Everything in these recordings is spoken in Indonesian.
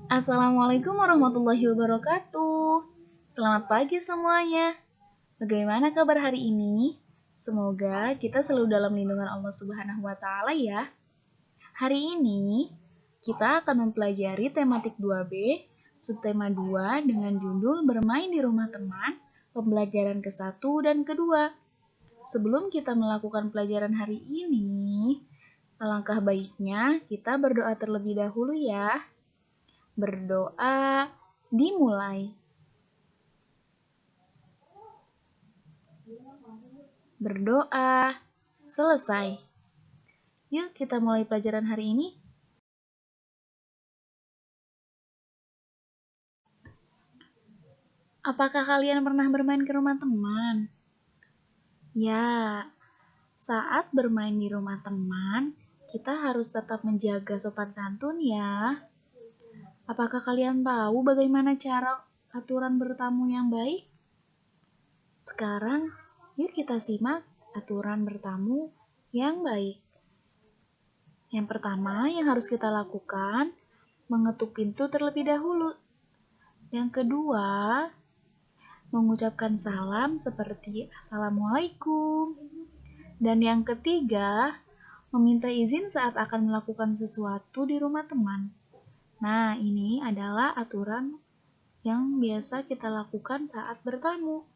Assalamualaikum warahmatullahi wabarakatuh. Selamat pagi semuanya. Bagaimana kabar hari ini? Semoga kita selalu dalam lindungan Allah Subhanahu wa taala ya. Hari ini kita akan mempelajari tematik 2B, subtema 2 dengan judul Bermain di Rumah Teman, pembelajaran ke-1 dan ke-2. Sebelum kita melakukan pelajaran hari ini, alangkah baiknya kita berdoa terlebih dahulu ya. Berdoa dimulai. Berdoa selesai. Yuk kita mulai pelajaran hari ini. Apakah kalian pernah bermain ke rumah teman? Ya, saat bermain di rumah teman, kita harus tetap menjaga sopan santun ya. Apakah kalian tahu bagaimana cara aturan bertamu yang baik? Sekarang, yuk kita simak aturan bertamu yang baik. Yang pertama yang harus kita lakukan, mengetuk pintu terlebih dahulu. Yang kedua, mengucapkan salam seperti Assalamualaikum. Dan yang ketiga, meminta izin saat akan melakukan sesuatu di rumah teman. Nah, ini adalah aturan yang biasa kita lakukan saat bertamu.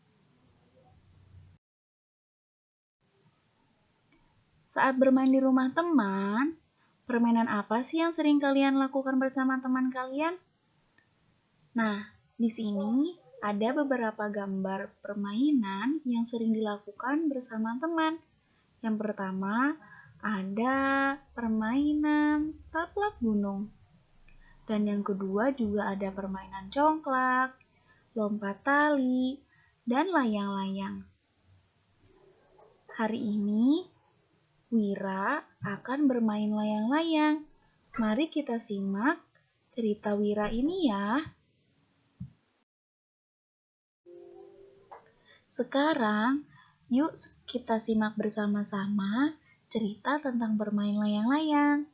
Saat bermain di rumah teman, permainan apa sih yang sering kalian lakukan bersama teman kalian? Nah, di sini ada beberapa gambar permainan yang sering dilakukan bersama teman. Yang pertama, ada permainan taplak gunung. Dan yang kedua juga ada permainan congklak, lompat tali, dan layang-layang. Hari ini, Wira akan bermain layang-layang. Mari kita simak cerita Wira ini ya. Sekarang, yuk kita simak bersama-sama cerita tentang bermain layang-layang.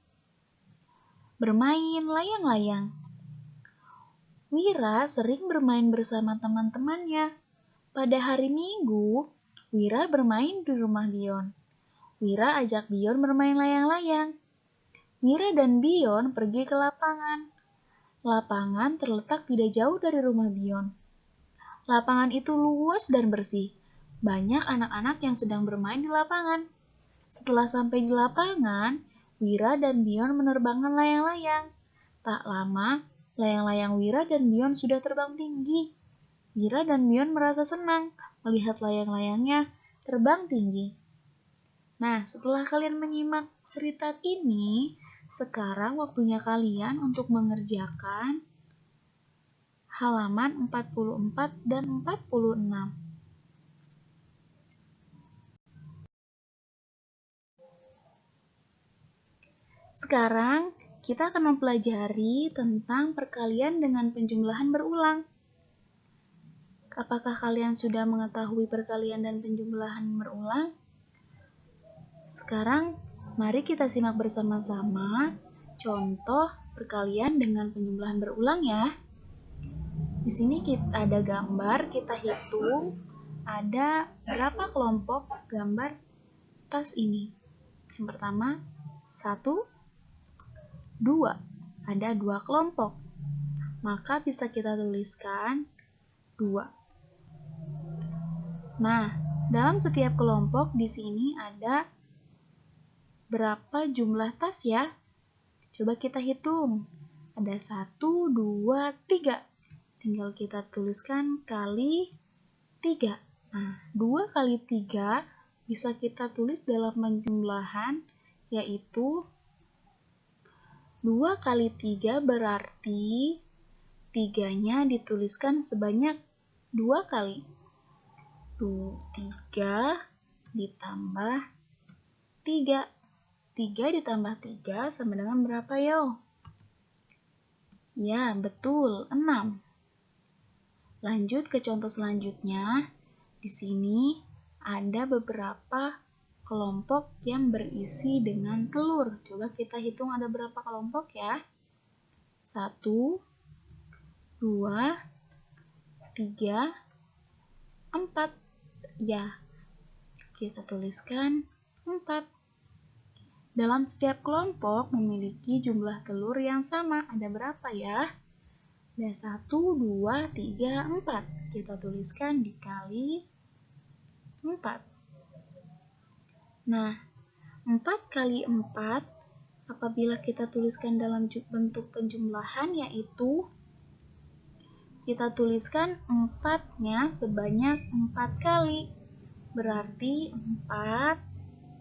Bermain layang-layang. Wira sering bermain bersama teman-temannya. Pada hari Minggu, Wira bermain di rumah Bion. Wira ajak Bion bermain layang-layang. Wira dan Bion pergi ke lapangan. Lapangan terletak tidak jauh dari rumah Bion. Lapangan itu luas dan bersih. Banyak anak-anak yang sedang bermain di lapangan. Setelah sampai di lapangan, Wira dan Bion menerbangkan layang-layang. Tak lama, layang-layang Wira dan Bion sudah terbang tinggi. Wira dan Bion merasa senang melihat layang-layangnya terbang tinggi. Nah, setelah kalian menyimak cerita ini, sekarang waktunya kalian untuk mengerjakan halaman 44 dan 46. Sekarang, kita akan mempelajari tentang perkalian dengan penjumlahan berulang. Apakah kalian sudah mengetahui perkalian dan penjumlahan berulang? Sekarang, mari kita simak bersama-sama contoh perkalian dengan penjumlahan berulang ya. Di sini kita ada gambar, kita hitung ada berapa kelompok gambar tas ini. Yang pertama, 1, 2. Ada 2 kelompok. Maka bisa kita tuliskan 2. Nah, dalam setiap kelompok di sini ada berapa jumlah tas ya? Coba kita hitung. Ada 1, 2, 3. Tinggal kita tuliskan kali 3. Nah, 2 kali 3 bisa kita tulis dalam penjumlahan, yaitu 2 kali 3 berarti 3-nya dituliskan sebanyak 2 kali. 3 ditambah 3. 3 ditambah 3 sama dengan berapa yo? Ya, betul, 6. Lanjut ke contoh selanjutnya. Di sini ada beberapa kelompok yang berisi dengan telur. Coba kita hitung ada berapa kelompok ya. 1, 2, 3, 4. Ya, kita tuliskan 4. Dalam setiap kelompok memiliki jumlah telur yang sama. Ada berapa ya? Ada 1, 2, 3, 4. Kita tuliskan dikali 4. Nah, 4 kali 4, apabila kita tuliskan dalam bentuk penjumlahan, yaitu kita tuliskan 4-nya sebanyak 4 kali. Berarti 4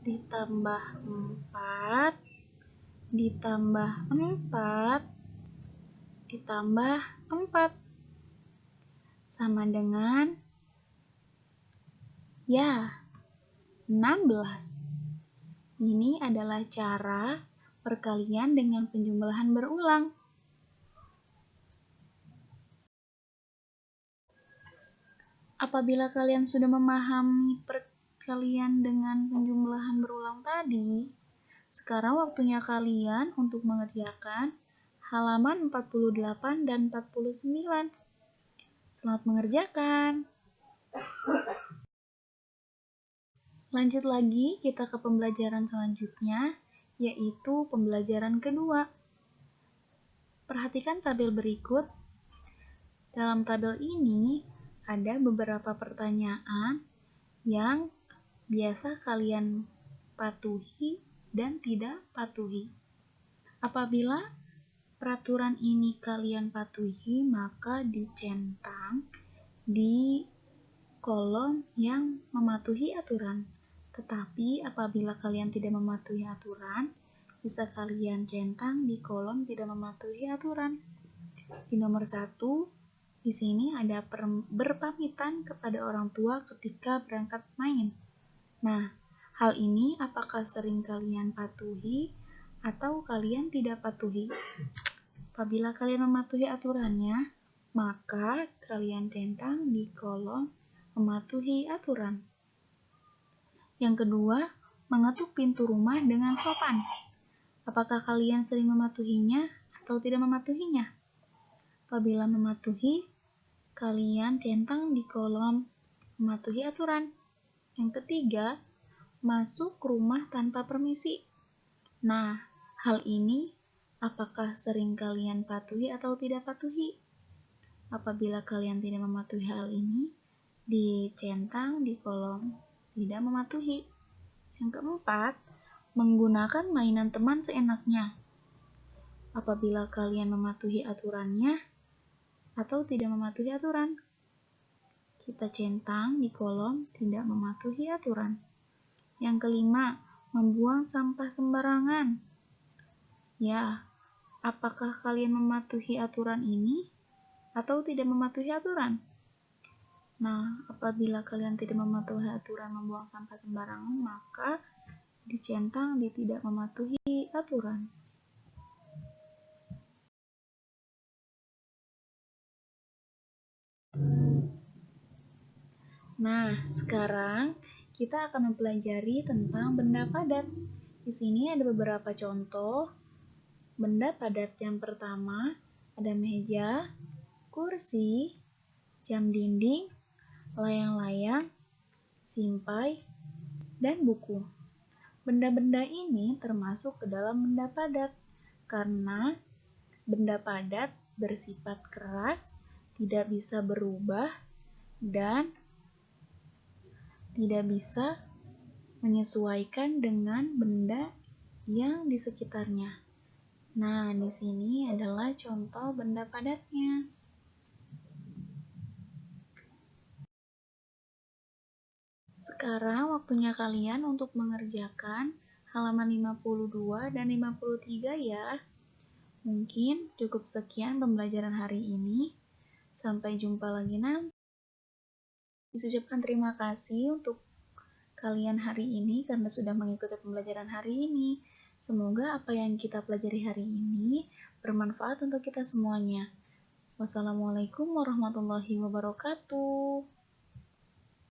ditambah 4 ditambah 4 ditambah 4 sama dengan ya 16. Ini adalah cara perkalian dengan penjumlahan berulang. Apabila kalian sudah memahami perkalian dengan penjumlahan berulang tadi, sekarang waktunya kalian untuk mengerjakan halaman 48 dan 49. Selamat mengerjakan. Lanjut lagi kita ke pembelajaran selanjutnya, yaitu pembelajaran kedua. Perhatikan tabel berikut. Dalam tabel ini ada beberapa pertanyaan yang biasa kalian patuhi dan tidak patuhi. Apabila peraturan ini kalian patuhi, maka dicentang di kolom yang mematuhi aturan. Tetapi apabila kalian tidak mematuhi aturan, bisa kalian centang di kolom tidak mematuhi aturan. Di nomor 1, di sini ada berpamitan kepada orang tua ketika berangkat main. Nah, hal ini apakah sering kalian patuhi atau kalian tidak patuhi? Apabila kalian mematuhi aturannya, maka kalian centang di kolom mematuhi aturan. Yang kedua, mengetuk pintu rumah dengan sopan. Apakah kalian sering mematuhinya atau tidak mematuhinya? Apabila mematuhi, kalian centang di kolom mematuhi aturan. Yang ketiga, masuk rumah tanpa permisi. Nah, hal ini apakah sering kalian patuhi atau tidak patuhi? Apabila kalian tidak mematuhi hal ini, dicentang di kolom tidak mematuhi. Yang keempat, menggunakan mainan teman seenaknya. Apabila kalian mematuhi aturannya atau tidak mematuhi aturan, kita centang di kolom tidak mematuhi aturan. Yang kelima, membuang sampah sembarangan. Ya, apakah kalian mematuhi aturan ini atau tidak mematuhi aturan? Nah, apabila kalian tidak mematuhi aturan membuang sampah sembarangan, maka dicentang di tidak mematuhi aturan. Nah, sekarang kita akan mempelajari tentang benda padat. Di sini ada beberapa contoh benda padat. Yang pertama, ada meja, kursi, jam dinding, layang-layang, simpai, dan buku. Benda-benda ini termasuk ke dalam benda padat karena benda padat bersifat keras, tidak bisa berubah, dan tidak bisa menyesuaikan dengan benda yang di sekitarnya. Nah, di sini adalah contoh benda padatnya. Sekarang waktunya kalian untuk mengerjakan halaman 52 dan 53 ya. Mungkin cukup sekian pembelajaran hari ini. Sampai jumpa lagi nanti. Ucapkan terima kasih untuk kalian hari ini karena sudah mengikuti pembelajaran hari ini. Semoga apa yang kita pelajari hari ini bermanfaat untuk kita semuanya. Wassalamualaikum warahmatullahi wabarakatuh.